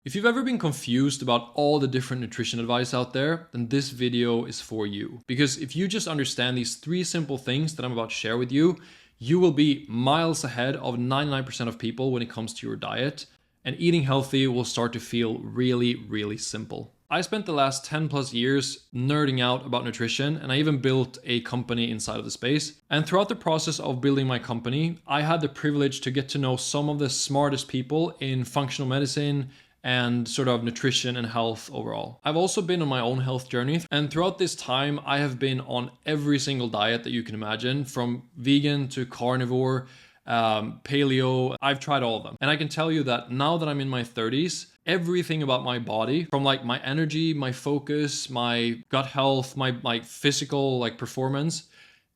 If you've ever been confused about all the different nutrition advice out there, then this video is for you. Because if you just understand these 3 simple things that I'm about to share with you, you will be miles ahead of 99% of people when it comes to your diet, and eating healthy will start to feel really, really simple. I spent the last 10 plus years nerding out about nutrition, and I even built a company inside of the space. And throughout the process of building my company, I had the privilege to get to know some of the smartest people in functional medicine and sort of nutrition and health overall. I've also been on my own health journey, and throughout this time, I have been on every single diet that you can imagine, from vegan to carnivore, paleo. I've tried all of them. And I can tell you that now that I'm in my 30s, everything about my body, from like my energy, my focus, my gut health, my physical like performance,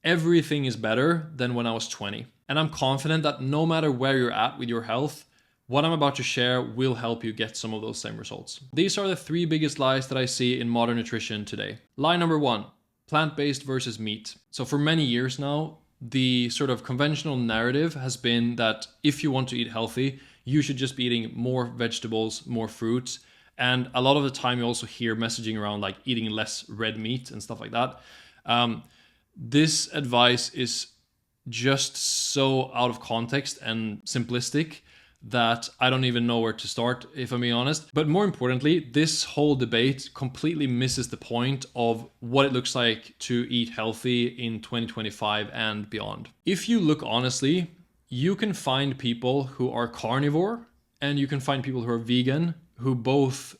everything is better than when I was 20. And I'm confident that no matter where you're at with your health, what I'm about to share will help you get some of those same results. These are the 3 biggest lies that I see in modern nutrition today. Lie number 1, plant-based versus meat. So for many years now, the sort of conventional narrative has been that if you want to eat healthy, you should just be eating more vegetables, more fruits. And a lot of the time you also hear messaging around like eating less red meat and stuff like that. This advice is just so out of context and simplistic that I don't even know where to start, if I'm being honest. But more importantly, this whole debate completely misses the point of what it looks like to eat healthy in 2025 and beyond. If you look honestly, you can find people who are carnivore and you can find people who are vegan who both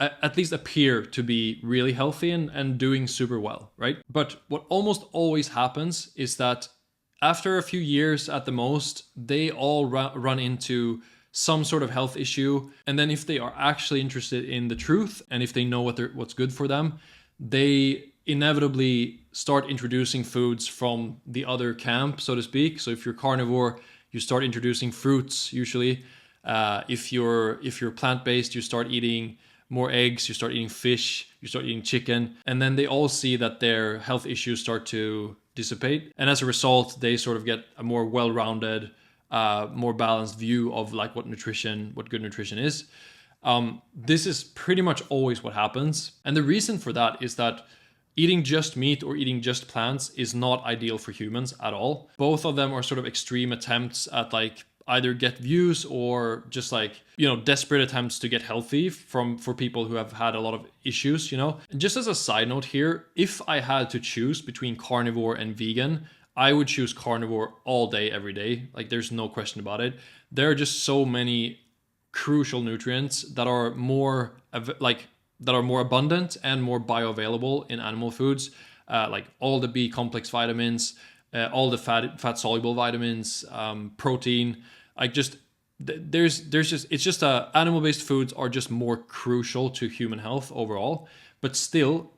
at least appear to be really healthy and doing super well, right? But what almost always happens is that after a few years at the most, they all run into some sort of health issue. And then if they are actually interested in the truth and if they know what's good for them, they inevitably start introducing foods from the other camp, so to speak. So if you're carnivore, you start introducing fruits usually. If you're plant-based, you start eating more eggs, you start eating fish, you start eating chicken, and then they all see that their health issues start to dissipate. And as a result, they sort of get a more well-rounded, more balanced view of like what good nutrition is. This is pretty much always what happens. And the reason for that is that eating just meat or eating just plants is not ideal for humans at all. Both of them are sort of extreme attempts at like either get views or just like, desperate attempts to get healthy for people who have had a lot of issues, And just as a side note here, if I had to choose between carnivore and vegan, I would choose carnivore all day, every day. Like there's no question about it. There are just so many crucial nutrients that are more abundant and more bioavailable in animal foods, like all the B complex vitamins, all the fat soluble vitamins, protein. Animal-based foods are just more crucial to human health overall. But still,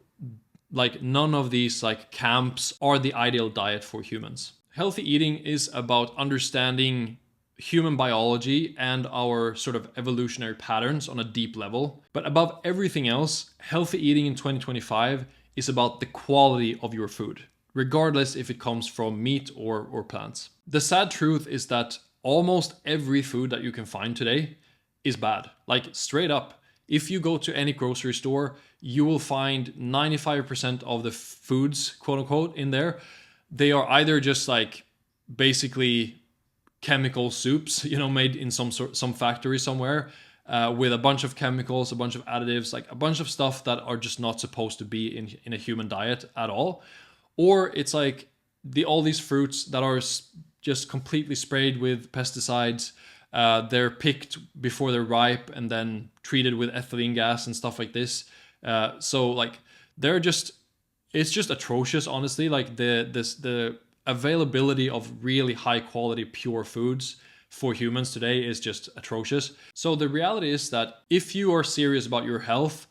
like none of these like camps are the ideal diet for humans. Healthy eating is about understanding human biology and our sort of evolutionary patterns on a deep level. But above everything else, healthy eating in 2025 is about the quality of your food, regardless if it comes from meat or plants. The sad truth is that almost every food that you can find today is bad. Like straight up, if you go to any grocery store, you will find 95% of the foods, quote unquote, in there. They are either just like basically chemical soups, made in some factory somewhere, with a bunch of chemicals, a bunch of additives, like a bunch of stuff that are just not supposed to be in a human diet at all. Or it's like all these fruits that are just completely sprayed with pesticides. They're picked before they're ripe and then treated with ethylene gas and stuff like this. So like it's just atrocious, honestly. Like the availability of really high quality pure foods for humans today is just atrocious. So the reality is that if you are serious about your health,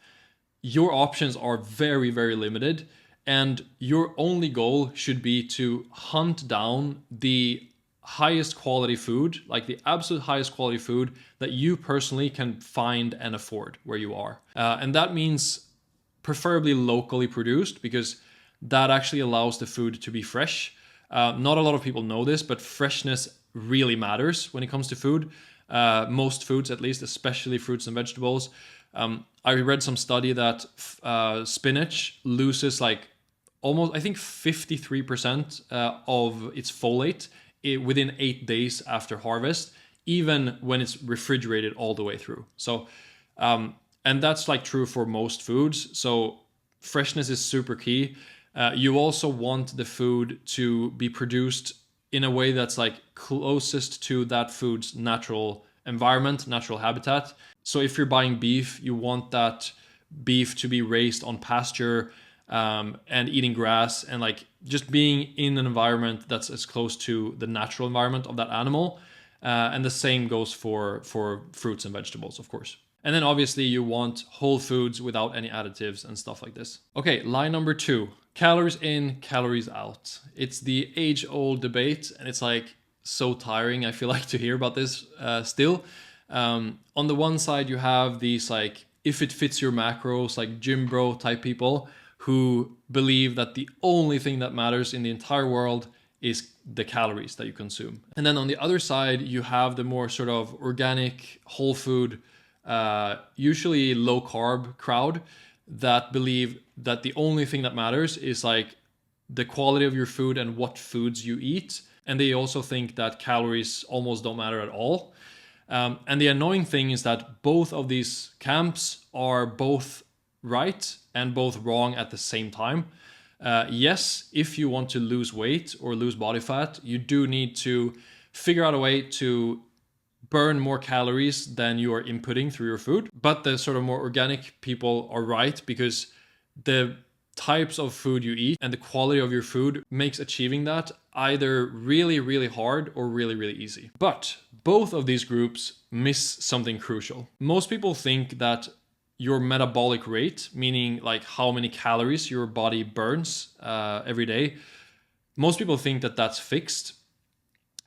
your options are very, very limited. And your only goal should be to hunt down the highest quality food, like the absolute highest quality food that you personally can find and afford where you are. And that means preferably locally produced, because that actually allows the food to be fresh. Not a lot of people know this, but freshness really matters when it comes to food. most foods at least, especially fruits and vegetables. I read some study that spinach loses like almost, I think 53% of its folate within 8 days after harvest, even when it's refrigerated all the way through. So, and that's like true for most foods. So freshness is super key. You also want the food to be produced in a way that's like closest to that food's natural environment, natural habitat. So if you're buying beef, you want that beef to be raised on pasture and eating grass and like just being in an environment that's as close to the natural environment of that animal. And the same goes for fruits and vegetables, of course. And then obviously you want whole foods without any additives and stuff like this. Okay, line number 2, calories in, calories out. It's the age-old debate, and it's like so tiring, I feel like, to hear about this still. On the one side, you have these like, if it fits your macros, like gym bro type people who believe that the only thing that matters in the entire world is the calories that you consume. And then on the other side, you have the more sort of organic, whole food, usually low carb crowd that believe that the only thing that matters is like the quality of your food and what foods you eat. And they also think that calories almost don't matter at all. And the annoying thing is that both of these camps are both right and both wrong at the same time. Yes, if you want to lose weight or lose body fat, you do need to figure out a way to burn more calories than you are inputting through your food. But the sort of more organic people are right, because the types of food you eat and the quality of your food makes achieving that either really, really hard or really, really easy. But both of these groups miss something crucial. Most people think that your metabolic rate, meaning like how many calories your body burns every day, most people think that that's fixed.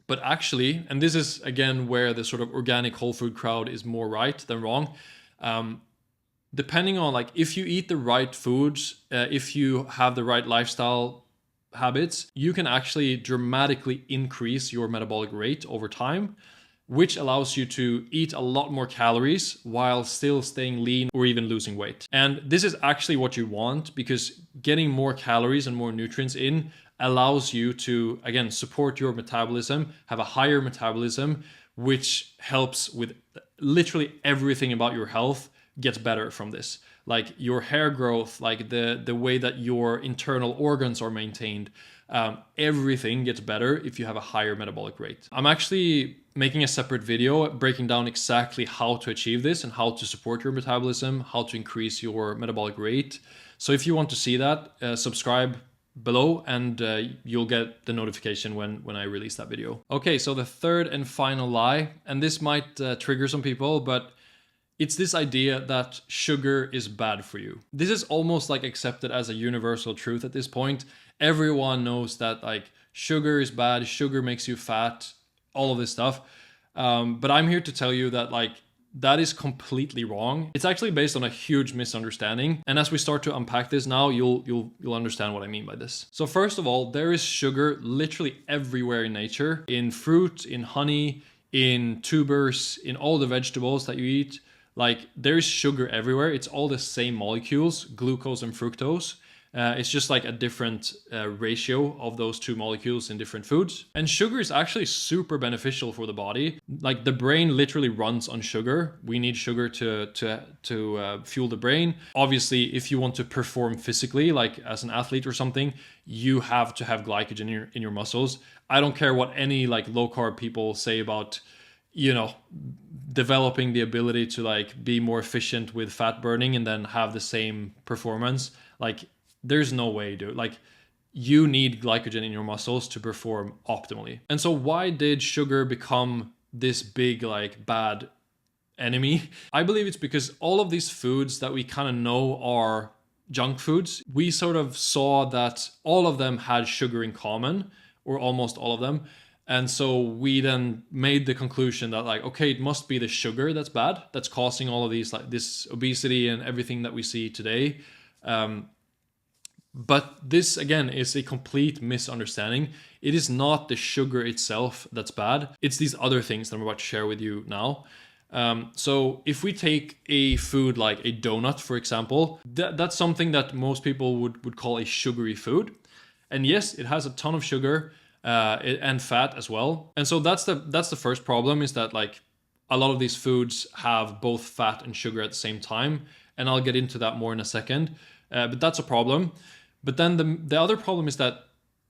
But actually, and this is again where the sort of organic whole food crowd is more right than wrong, depending on like if you eat the right foods, if you have the right lifestyle habits, you can actually dramatically increase your metabolic rate over time, which allows you to eat a lot more calories while still staying lean or even losing weight. And this is actually what you want, because getting more calories and more nutrients in allows you to, again, support your metabolism, have a higher metabolism, which helps with literally everything about your health gets better from this. Like your hair growth, like the way that your internal organs are maintained, everything gets better if you have a higher metabolic rate. I'm actually making a separate video breaking down exactly how to achieve this and how to support your metabolism, how to increase your metabolic rate. So if you want to see that, subscribe below and you'll get the notification when I release that video. Okay, so the third and final lie, and this might trigger some people, but it's this idea that sugar is bad for you. This is almost like accepted as a universal truth at this point. Everyone knows that like sugar is bad, sugar makes you fat, all of this stuff. But I'm here to tell you that like that is completely wrong. It's actually based on a huge misunderstanding. And as we start to unpack this now, you'll understand what I mean by this. So first of all, there is sugar literally everywhere in nature, in fruit, in honey, in tubers, in all the vegetables that you eat. Like there's sugar everywhere. It's all the same molecules, glucose and fructose. It's just like a different ratio of those two molecules in different foods. And sugar is actually super beneficial for the body. Like the brain literally runs on sugar. We need sugar to fuel the brain. Obviously, if you want to perform physically, like as an athlete or something, you have to have glycogen in your muscles. I don't care what any like low carb people say about, you know, developing the ability to like be more efficient with fat burning and then have the same performance. Like there's no way, dude. Like you need glycogen in your muscles to perform optimally. And so why did sugar become this big like bad enemy? I believe it's because all of these foods that we kind of know are junk foods, we sort of saw that all of them had sugar in common, or almost all of them. And so we then made the conclusion that like, okay, it must be the sugar that's bad, that's causing all of these, like this obesity and everything that we see today. But this, again, is a complete misunderstanding. It is not the sugar itself that's bad. It's these other things that I'm about to share with you now. So if we take a food like a donut, for example, that's something that most people would call a sugary food. And yes, it has a ton of sugar and fat as well. And so that's the first problem, is that like a lot of these foods have both fat and sugar at the same time. And I'll get into that more in a second. But that's a problem. But then the other problem is that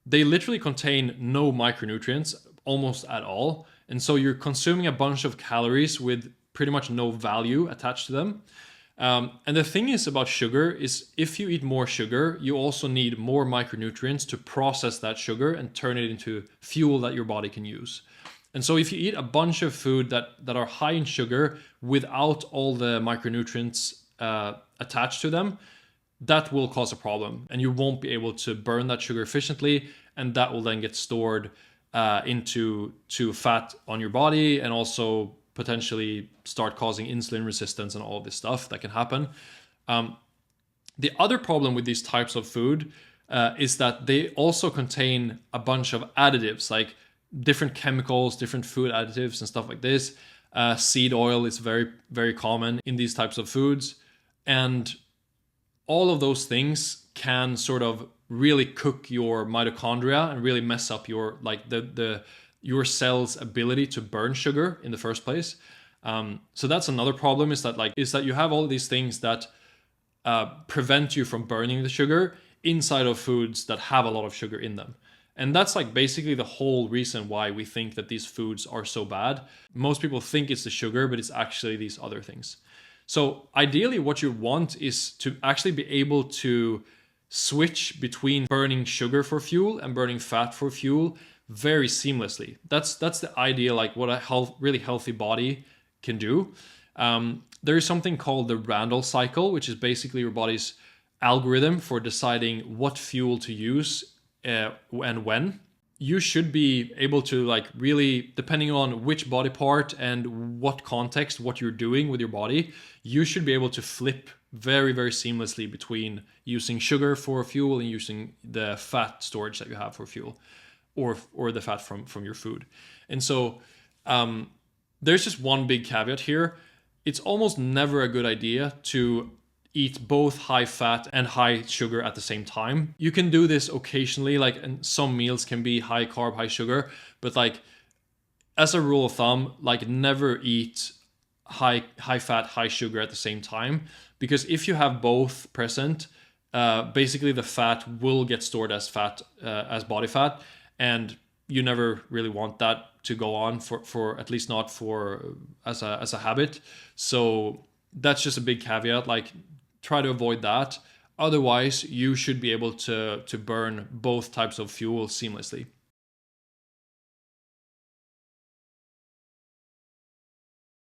they literally contain no micronutrients almost at all. And so you're consuming a bunch of calories with pretty much no value attached to them. And the thing is about sugar is if you eat more sugar, you also need more micronutrients to process that sugar and turn it into fuel that your body can use. And so if you eat a bunch of food that are high in sugar without all the micronutrients attached to them, that will cause a problem, and you won't be able to burn that sugar efficiently, and that will then get stored into fat on your body, and also potentially start causing insulin resistance and all of this stuff that can happen. The other problem with these types of food is that they also contain a bunch of additives, like different chemicals, different food additives and stuff like this. Seed oil is very, very common in these types of foods. And all of those things can sort of really cook your mitochondria and really mess up your your cell's ability to burn sugar in the first place. So that's another problem, is that you have all these things that prevent you from burning the sugar inside of foods that have a lot of sugar in them. And that's like basically the whole reason why we think that these foods are so bad. Most people think it's the sugar, but it's actually these other things. So ideally what you want is to actually be able to switch between burning sugar for fuel and burning fat for fuel very seamlessly. That's the idea, like what a really healthy body can do. There is something called the Randall cycle, which is basically your body's algorithm for deciding what fuel to use and when. You should be able to, like, really, depending on which body part and what context, what you're doing with your body, you should be able to flip very, very seamlessly between using sugar for fuel and using the fat storage that you have for fuel, or the fat from your food. And so there's just one big caveat here. It's almost never a good idea to eat both high fat and high sugar at the same time. You can do this occasionally, like, and some meals can be high carb, high sugar, but like as a rule of thumb, like never eat high fat, high sugar at the same time, because if you have both present, basically the fat will get stored as fat, as body fat, and you never really want that to go on for at least not for as a habit. So that's just a big caveat. Like, try to avoid that. Otherwise, you should be able to burn both types of fuel seamlessly.